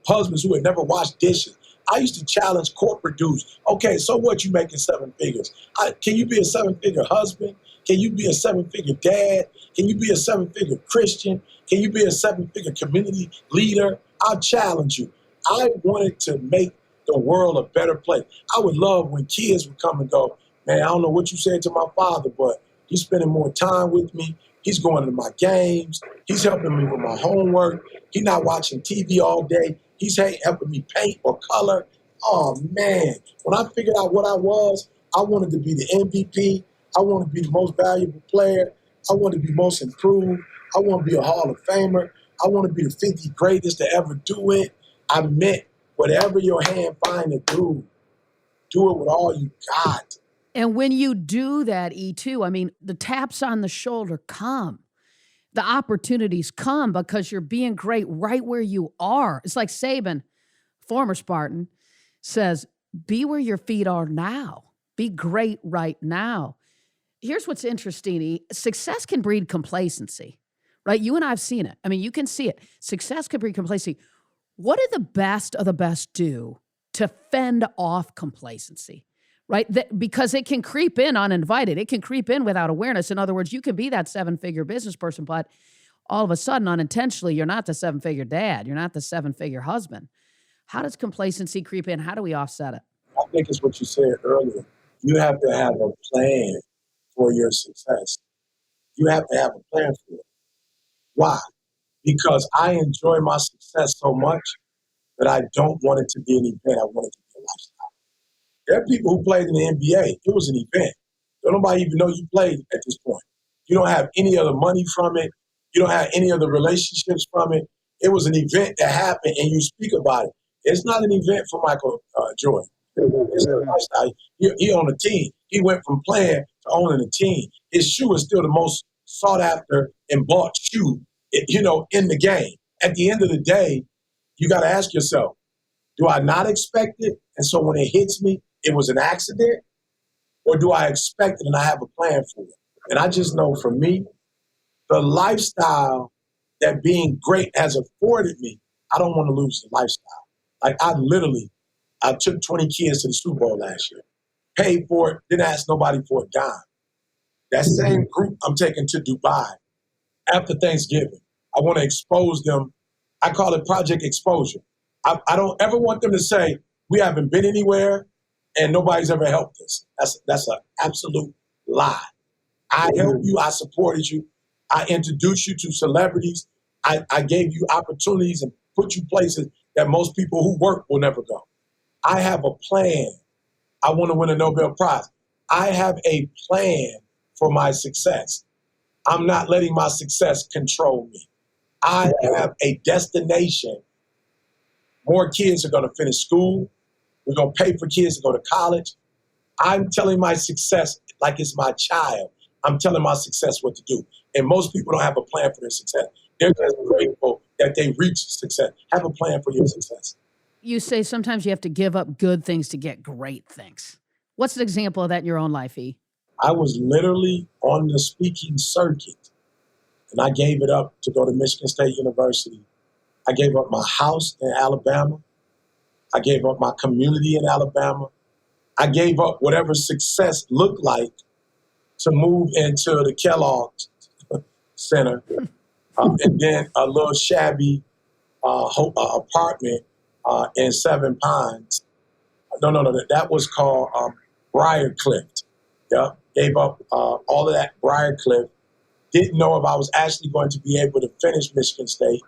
husbands who had never washed dishes. I used to challenge corporate dudes. Okay, so what, you making 7 figures? Can you be a 7-figure husband? Can you be a 7-figure dad? Can you be a 7-figure Christian? Can you be a 7-figure community leader? I'll challenge you. I wanted to make the world a better place. I would love when kids would come and go, man, I don't know what you said to my father, but he's spending more time with me. He's going to my games. He's helping me with my homework. He's not watching TV all day. He's helping me paint or color. Oh, man. When I figured out what I wanted to be the MVP. I wanted to be the most valuable player. I wanted to be most improved. I want to be a Hall of Famer. I want to be the 50 greatest to ever do it. I meant whatever your hand find to do it with all you got. And when you do that, E2, I mean, the taps on the shoulder come. The opportunities come because you're being great right where you are. It's like Saban, former Spartan, says, be where your feet are now. Be great right now. Here's what's interesting, E. Success can breed complacency, right? You and I have seen it. I mean, you can see it. Success can breed complacency. What do the best of the best do to fend off complacency? Right? Because it can creep in uninvited. It can creep in without awareness. In other words, you can be that 7-figure business person, but all of a sudden, unintentionally, you're not the 7-figure dad. You're not the 7-figure husband. How does complacency creep in? How do we offset it? I think it's what you said earlier. You have to have a plan for your success. You have to have a plan for it. Why? Because I enjoy my success so much that I don't want it to be an event. I want it to be a lifestyle. There are people who played in the NBA. It was an event. Don't nobody even know you played at this point. You don't have any other money from it. You don't have any other relationships from it. It was an event that happened, and you speak about it. It's not an event for Michael Jordan. It's a lifestyle. He owned a team. He went from playing to owning a team. His shoe is still the most sought after and bought shoe, in the game. At the end of the day, you got to ask yourself, do I not expect it? And so when it hits me, it was an accident? Or do I expect it and I have a plan for it? And I just know for me, the lifestyle that being great has afforded me, I don't want to lose the lifestyle. Like I took 20 kids to the Super Bowl last year, paid for it, didn't ask nobody for a dime. That same group I'm taking to Dubai after Thanksgiving. I want to expose them. I call it Project Exposure. I don't ever want them to say, we haven't been anywhere and nobody's ever helped us. That's an absolute lie. I helped you. I supported you. I introduced you to celebrities. I gave you opportunities and put you places that most people who work will never go. I have a plan. I want to win a Nobel Prize. I have a plan for my success. I'm not letting my success control me. I have a destination. More kids are going to finish school. We're going to pay for kids to go to college. I'm telling my success like it's my child. I'm telling my success what to do. And most people don't have a plan for their success. They're just grateful that they reach success. Have a plan for your success. You say sometimes you have to give up good things to get great things. What's an example of that in your own life, E? I was literally on the speaking circuit, and I gave it up to go to Michigan State University. I gave up my house in Alabama. I gave up my community in Alabama. I gave up whatever success looked like to move into the Kellogg Center, and then a little shabby apartment in Seven Pines. No, that was called Briarcliff. Yeah, gave up all of that Briarcliff. Didn't know if I was actually going to be able to finish Michigan State.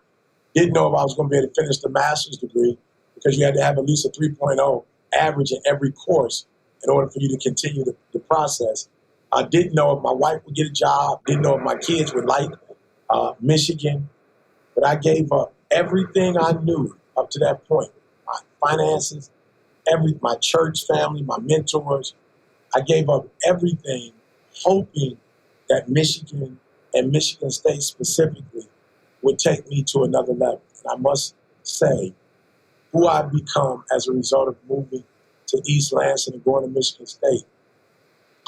Didn't know if I was going to be able to finish the master's degree because you had to have at least a 3.0 average in every course in order for you to continue the process. I didn't know if my wife would get a job. Didn't know if my kids would like Michigan. But I gave up everything I knew up to that point. My finances, my church family, my mentors. I gave up everything hoping that Michigan and Michigan State specifically would take me to another level. And I must say, who I've become as a result of moving to East Lansing and going to Michigan State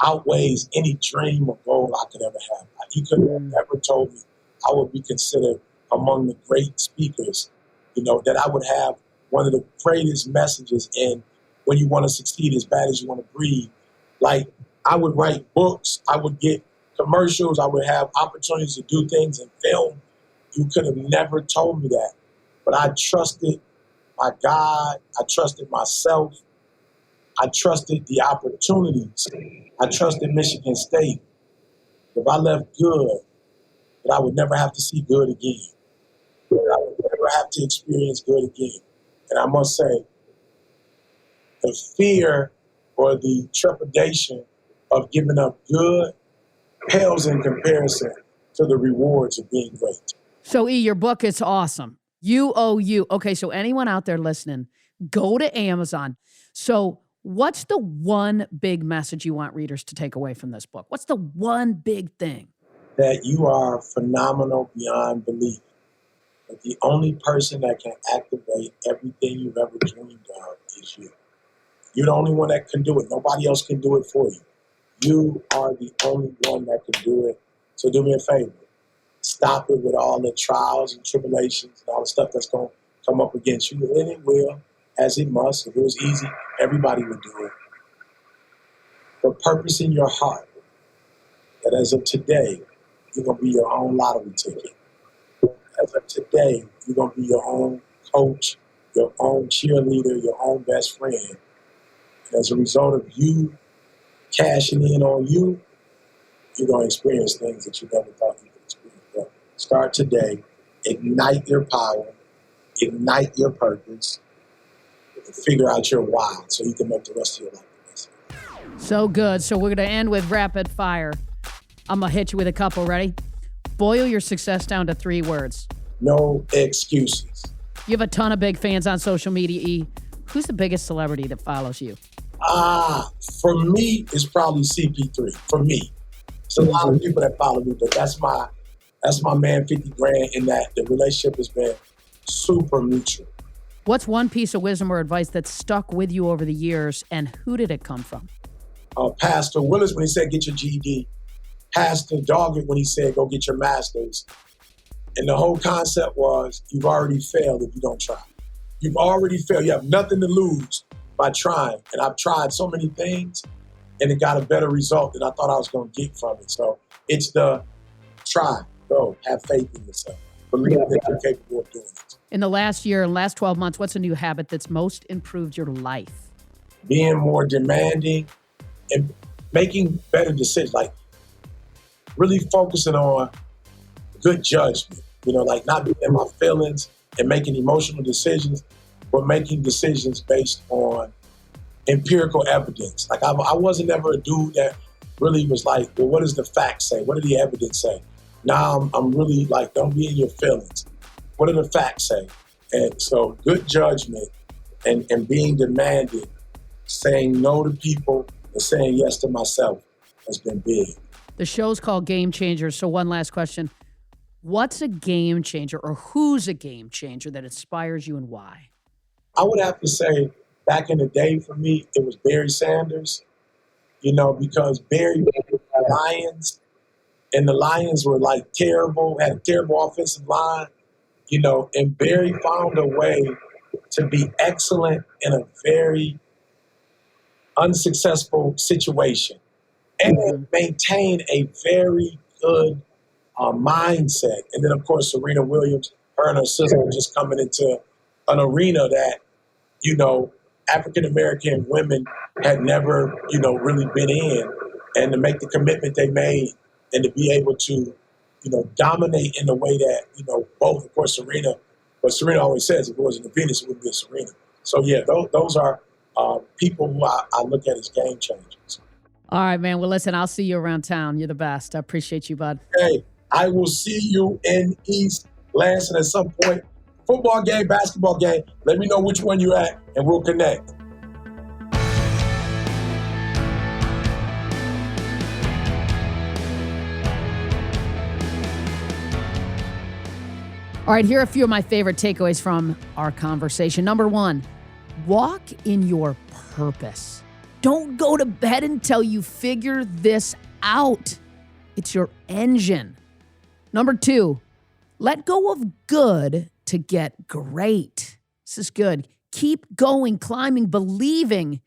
outweighs any dream or goal I could ever have. You could have never told me I would be considered among the great speakers, that I would have one of the greatest messages in when you want to succeed as bad as you want to breathe. Like, I would write books, I would get commercials, I would have opportunities to do things in film. You could have never told me that. But I trusted my God, I trusted myself, I trusted the opportunities. I trusted Michigan State. If I left good, that I would never have to see good again. That I would never have to experience good again. And I must say, the fear or the trepidation of giving up good pales in comparison to the rewards of being great. So, your book is awesome. You. Okay, so anyone out there listening, go to Amazon. So, what's the one big message you want readers to take away from this book? What's the one big thing? That you are phenomenal beyond belief. That the only person that can activate everything you've ever dreamed of is you. You're the only one that can do it. Nobody else can do it for you. You are the only one that can do it. So do me a favor. Stop it with all the trials and tribulations and all the stuff that's going to come up against you. And it will, as it must. If it was easy, everybody would do it. But purpose in your heart that as of today, you're going to be your own lottery ticket. As of today, you're going to be your own coach, your own cheerleader, your own best friend. And as a result of you cashing in on you, you're going to experience things that you never thought you could experience. But start today. Ignite your power. Ignite your purpose. And figure out your why so you can make the rest of your life the best. So good. So we're going to end with rapid fire. I'm going to hit you with a couple. Ready? Boil your success down to 3 words. No excuses. You have a ton of big fans on social media, E. Who's the biggest celebrity that follows you? For me, it's probably CP3. For me. There's a lot of people that follow me, but that's my man, 50 grand, in that the relationship has been super mutual. What's one piece of wisdom or advice that stuck with you over the years, and who did it come from? Pastor Willis, when he said, get your GED. Pastor Doggett, when he said, go get your master's. And the whole concept was, you've already failed if you don't try. You've already failed. You have nothing to lose by trying. And I've tried so many things, and it got a better result than I thought I was going to get from it. So it's the try, go, have faith in yourself. Believe that you're capable of doing it. In the last year, last 12 months, what's a new habit that's most improved your life? Being more demanding and making better decisions, like really focusing on good judgment, like not being in my feelings and making emotional decisions, but making decisions based on empirical evidence. Like I wasn't ever a dude that really was like, well, what does the facts say? What do the evidence say? Now I'm really like, don't be in your feelings. What do the facts say? And so good judgment and being demanding, saying no to people and saying yes to myself has been big. The show's called Game Changers. So one last question. What's a game changer, or who's a game changer that inspires you, and why? I would have to say back in the day for me, it was Barry Sanders, because Barry was the Lions, and the Lions were like terrible, had a terrible offensive line, and Barry found a way to be excellent in a very unsuccessful situation and maintain a very good mindset. And then, of course, Serena Williams, her and her sister just coming into an arena that, African-American women had never, really been in. And to make the commitment they made and to be able to, dominate in the way that, both, of course, Serena, but Serena always says if it wasn't a Venus, it wouldn't be a Serena. So, yeah, those are people who I look at as game changers. All right, man. Well, listen, I'll see you around town. You're the best. I appreciate you, bud. Hey, I will see you in East Lansing at some point. Football game, basketball game. Let me know which one you're at, and we'll connect. All right, here are a few of my favorite takeaways from our conversation. Number 1, walk in your purpose. Don't go to bed until you figure this out. It's your engine. Number 2, let go of good to get great. This is good. Keep going, climbing, believing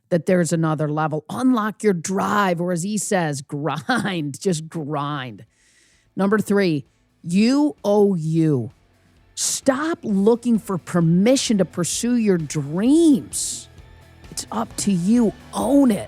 that there's another level. Unlock your drive, or as he says, grind, just grind. Number 3, you owe you. Stop looking for permission to pursue your dreams. It's up to you. Own it.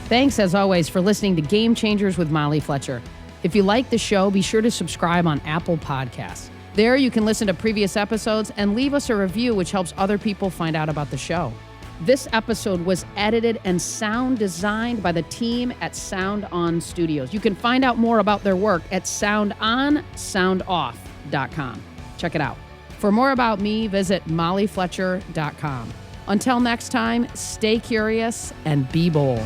Thanks, as always, for listening to Game Changers with Molly Fletcher. If you like the show, be sure to subscribe on Apple Podcasts. There you can listen to previous episodes and leave us a review, which helps other people find out about the show. This episode was edited and sound designed by the team at Sound On Studios. You can find out more about their work at soundonsoundoff.com. Check it out. For more about me, visit mollyfletcher.com. Until next time, stay curious and be bold.